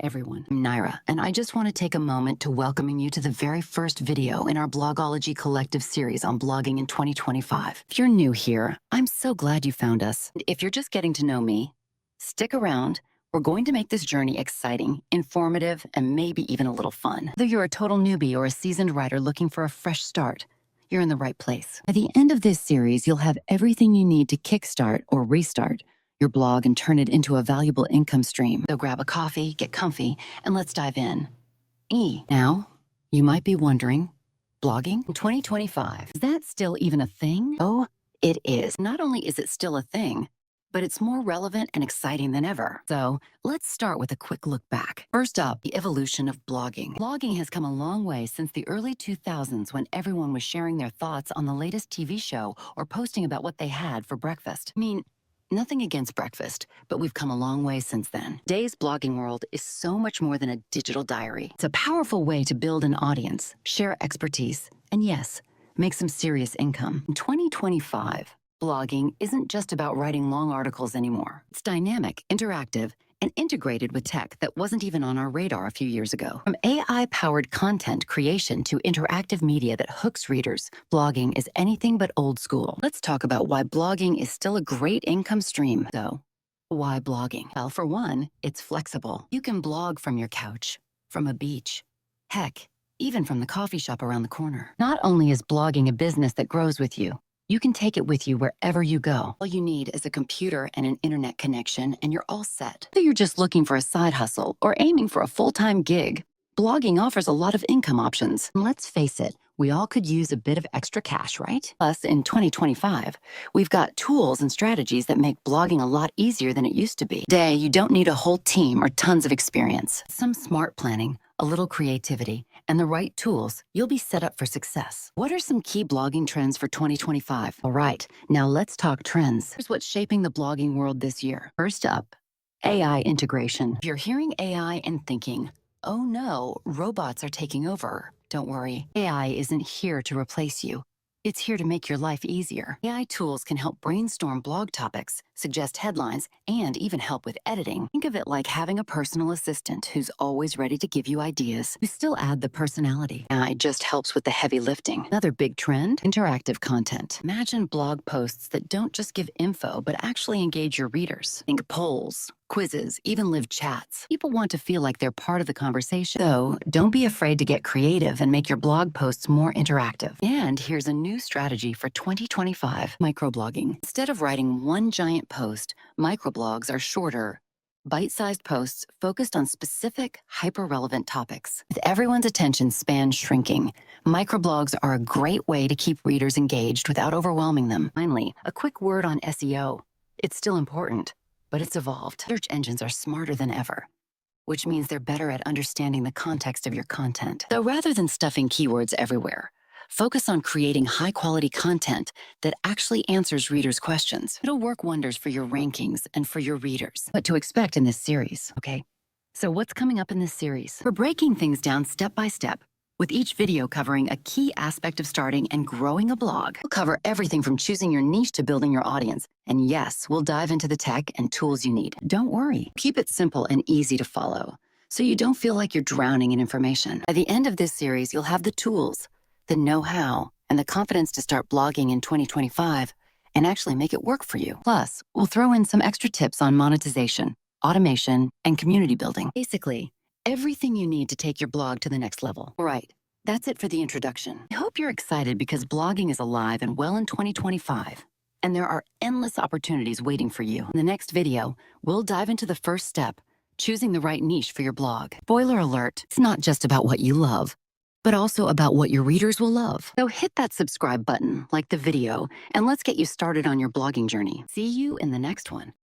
everyone. I'm Nyra, and I just want to take a moment to welcoming you to the very first video in our Blogology Collective series on blogging in 2025. If you're new here, I'm so glad you found us. If you're just getting to know me, stick around. We're going to make this journey exciting, informative, and maybe even a little fun. Whether you're a total newbie or a seasoned writer looking for a fresh start, you're in the right place. At the end of this series, you'll have everything you need to kickstart or restart your blog and turn it into a valuable income stream. So grab a coffee, get comfy, and let's dive in. Now, you might be wondering, blogging in 2025, is that still even a thing? Oh, it is. Not only is it still a thing, but it's more relevant and exciting than ever. So let's start with a quick look back. First up, the evolution of blogging. Blogging has come a long way since the early 2000s when everyone was sharing their thoughts on the latest TV show or posting about what they had for breakfast. Nothing against breakfast, but we've come a long way since then. Today's blogging world is so much more than a digital diary. It's a powerful way to build an audience, share expertise, and yes, make some serious income. In 2025, blogging isn't just about writing long articles anymore. It's dynamic, interactive, and integrated with tech that wasn't even on our radar a few years ago. From AI-powered content creation to interactive media that hooks readers, blogging is anything but old school. Let's talk about why blogging is still a great income stream, though. Why blogging? Well, for one, it's flexible. You can blog from your couch, from a beach, heck, even from the coffee shop around the corner. Not only is blogging a business that grows with you, you can take it with you wherever you go. All you need is a computer and an internet connection, and you're all set. Whether you're just looking for a side hustle or aiming for a full-time gig, blogging offers a lot of income options. And let's face it, we all could use a bit of extra cash, right? Plus, in 2025, we've got tools and strategies that make blogging a lot easier than it used to be. Today, you don't need a whole team or tons of experience. Some smart planning, a little creativity, and the right tools, you'll be set up for success. What are some key blogging trends for 2025? All right, now let's talk trends. Here's what's shaping the blogging world this year. First up, AI integration. If you're hearing AI and thinking, oh no, robots are taking over, don't worry. AI isn't here to replace you. It's here to make your life easier. AI tools can help brainstorm blog topics, suggest headlines, and even help with editing. Think of it like having a personal assistant who's always ready to give you ideas. You still add the personality. AI just helps with the heavy lifting. Another big trend, interactive content. Imagine blog posts that don't just give info, but actually engage your readers. Think polls, quizzes, even live chats. People want to feel like they're part of the conversation. So don't be afraid to get creative and make your blog posts more interactive. And here's a new strategy for 2025, microblogging. Instead of writing one giant post, microblogs are shorter, bite-sized posts focused on specific, hyper-relevant topics. With everyone's attention span shrinking, microblogs are a great way to keep readers engaged without overwhelming them. Finally, a quick word on SEO. It's still important, but it's evolved. Search engines are smarter than ever, which means they're better at understanding the context of your content. So rather than stuffing keywords everywhere, focus on creating high-quality content that actually answers readers' questions. It'll work wonders for your rankings and for your readers. What to expect in this series, okay? So what's coming up in this series? We're breaking things down step by step, with each video covering a key aspect of starting and growing a blog. We'll cover everything from choosing your niche to building your audience. And yes, we'll dive into the tech and tools you need. Don't worry, keep it simple and easy to follow, so you don't feel like you're drowning in information. By the end of this series, you'll have the tools, the know-how, and the confidence to start blogging in 2025 and actually make it work for you. Plus, we'll throw in some extra tips on monetization, automation, and community building. Basically, everything you need to take your blog to the next level. All right, that's it for the introduction. I hope you're excited because blogging is alive and well in 2025, and there are endless opportunities waiting for you. In the next video, we'll dive into the first step, choosing the right niche for your blog. Spoiler alert, it's not just about what you love, but also about what your readers will love. So hit that subscribe button, like the video, and let's get you started on your blogging journey. See you in the next one.